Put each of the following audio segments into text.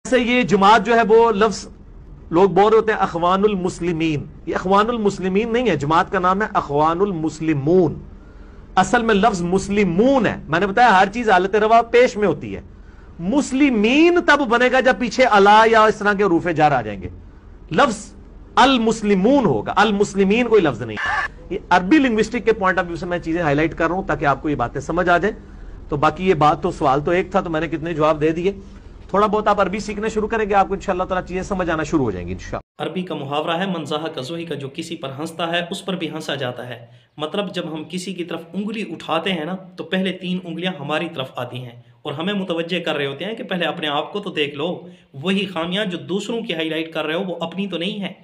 से ये जमात जो है वो लफ्ज लोग बोल रहे होते हैं अखवानुल मुस्लिमीन, ये अखवानुल मुस्लिमीन नहीं है, जमात का नाम है अखवानुल मुस्लिमून। असल में लफ्ज मुस्लिमून है। मैंने बताया हर चीज हालत रवा पेश में होती है। मुस्लिमीन तब बनेगा जब पीछे अला या इस तरह के रूफे जार आ जाएंगे। लफ्ज अल मुस्लिमून होगा, अल मुस्लिमीन कोई लफ्ज नहीं। ये अरबी लिंग्विस्टिक के पॉइंट ऑफ व्यू से मैं चीजें हाईलाइट कर रहा हूं ताकि आपको ये बातें समझ आ जाए। तो बाकी ये बात तो सवाल तो एक था, तो मैंने कितने जवाब दे दिए। थोड़ा बहुत आप अरबी सीखना शुरू करेंगे, आपको इंशाअल्लाह ताला चीजें समझ आना शुरू हो जाएंगी इंशाअल्लाह। अरबी का मुहावरा है मनज़ाह कज़ोही का, जो किसी पर हंसता है उस पर भी हंसा जाता है। मतलब जब हम किसी की तरफ उंगली उठाते हैं ना, तो पहले 3 उंगलियां हमारी तरफ आती हैं और हमें मुतवज्जे कर रहे होते हैं कि पहले अपने आप को तो देख लो। वही खामियां जो दूसरों की हाईलाइट कर रहे हो वो अपनी तो नहीं है,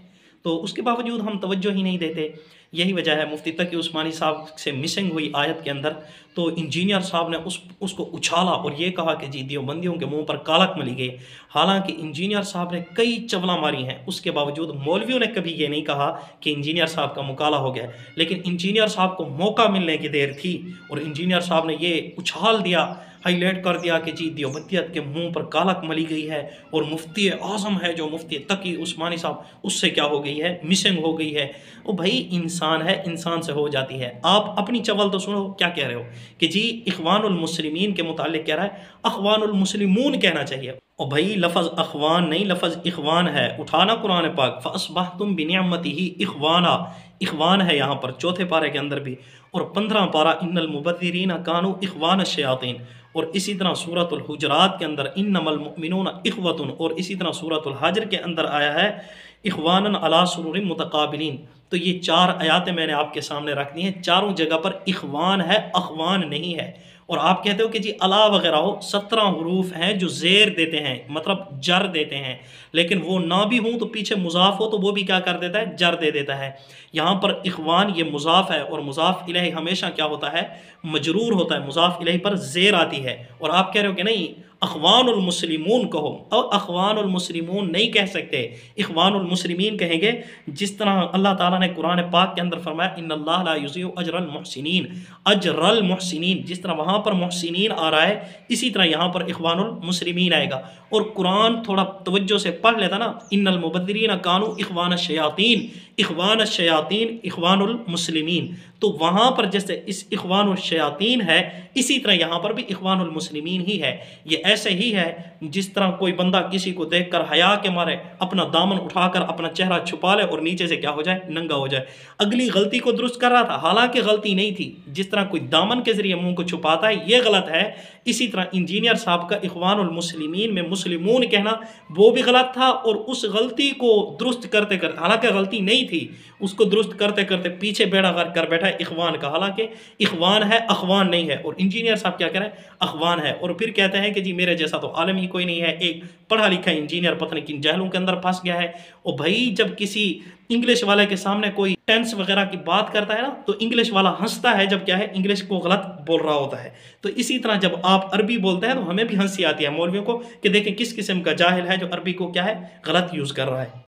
तो उसके बावजूद हम तवज्जो ही नहीं देते। यही वजह है मुफ्ती तकी उस्मानी साहब से मिसिंग हुई आयत के अंदर, तो इंजीनियर साहब ने उसको उछाला और ये कहा कि जी देवबंदियों के मुंह पर कालक मली गई। हालांकि इंजीनियर साहब ने कई चवला मारी हैं, उसके बावजूद मौलवियों ने कभी ये नहीं कहा कि इंजीनियर साहब का मुकाला हो गया। लेकिन इंजीनियर साहब को मौका मिलने की देर थी और इंजीनियर साहब ने ये उछाल दिया, हाईलाइट कर दिया कि जी देवबंदियत के मुंह पर कालक मली गई है और मुफ्ती आज़म है जो मुफ्ती तकी उस्मानी साहब, उससे क्या हो गई है, मिसिंग हो गई है। ओ भाई इंसान है, इंसान से हो जाती है। आप अपनी चवल तो सुनो क्या कह रहे हो कि जी इखवानुल मुस्लिमीन के मुतालिक कह रहा है अखवानुल मुस्लिमून कहना चाहिए। और भाई लफज अखवान नहीं, लफज इखवान है। उठाना कुरान पाक, फअस्बहतुम बिनिअमतिही इखवाना, इखवान है यहाँ पर 4थे पारे के अंदर भी। और 15 पारा इन्नल मुबद्दिरीना कानू इखवान शयातीन, और इसी तरह सूरतुल हुजरात के अंदर इन्नमल मुमिनूना इखवतुन, और इसी तरह सूरतुल हज्र के अंदर आया है इखवानन अला सुरुरिन मुतकाबिलीन। तो ये 4 आयातें मैंने आपके सामने रख दी हैं, चारों जगह पर इखवान है, अखवान नहीं है। और आप कहते हो कि जी अला वगैरह हो, 17 हरूफ हैं जो ज़ेर देते हैं, मतलब जर देते हैं। लेकिन वो ना भी हूँ तो पीछे मुज़ाफ़ हो तो वो भी क्या कर देता है, जर दे देता है। यहाँ पर इखवान ये मुज़ाफ़ है और मुज़ाफ़ इलैहि हमेशा क्या होता है, मजरूर होता है, मुज़ाफ़ इलैहि पर ज़ेर आती है। और आप कह रहे हो कि नहीं अखवानुल मुस्लिमून कहो, और अखवानुल मुस्लिमून नहीं कह सकते, इखवानुल मुस्लिमीन कहेंगे। जिस तरह अल्लाह ताला ने कुरान पाक के अंदर फरमाया इन्नल्लाह ला युज़ीउ अजरल मुहसिनीन, अजरल मुहसिनीन, जिस तरह वहाँ पर मुहसिनीन आ रहा है इसी तरह यहाँ पर इखवानुल मुस्लिमीन आएगा। और कुरान थोड़ा तवज्जो से पढ़ लेता ना, इन्नल मुबद्दिरीना कानू इखवान शयातीन, इखवान शयातीन इखवानुल मुस्लिमीन, तो वहाँ पर जैसे इस इखवानुल शयातीन है इसी तरह यहाँ पर भी इखवानुल मुस्लिमीन ही है। ये ऐसे ही है जिस तरह कोई बंदा किसी को देखकर हया के मारे अपना दामन उठाकर अपना चेहरा छुपा ले और नीचे से क्या हो जाए, नंगा हो जाए। अगली गलती को दुरुस्त कर रहा था, हालांकि गलती नहीं थी। जिस तरह कोई दामन के जरिए मुंह को छुपाता है ये गलत है, इसी तरह इंजीनियर साहब का इखवानुल मुस्लिमीन में मुस्लिमून कहना वो भी गलत था। और उस गलती को दुरुस्त करते करते, हालांकि गलती नहीं थी, उसको दुरुस्त करते करते पीछे बेड़ा गर्क कर बैठा है इखवान का, हालांकि इखवान है, अखवान नहीं है। और इंजीनियर साहब क्या कह रहे हैं, अखवान है। और फिर कहते हैं कि जी मेरे जैसा तो आलम ही कोई नहीं है, एक पढ़ा लिखा इंजीनियर पता नहीं किन जहलों के अंदर फंस गया है। और भाई जब किसी इंग्लिश वाले के सामने कोई टेंस वगैरह की बात करता है ना, तो इंग्लिश वाला हंसता है जब क्या है, इंग्लिश को गलत बोल रहा होता है। तो इसी तरह जब आप अरबी बोलते हैं तो हमें भी हंसी आती है मौलवियों को कि देखें किस किस्म का जाहिल है जो अरबी को क्या है, गलत यूज़ कर रहा है।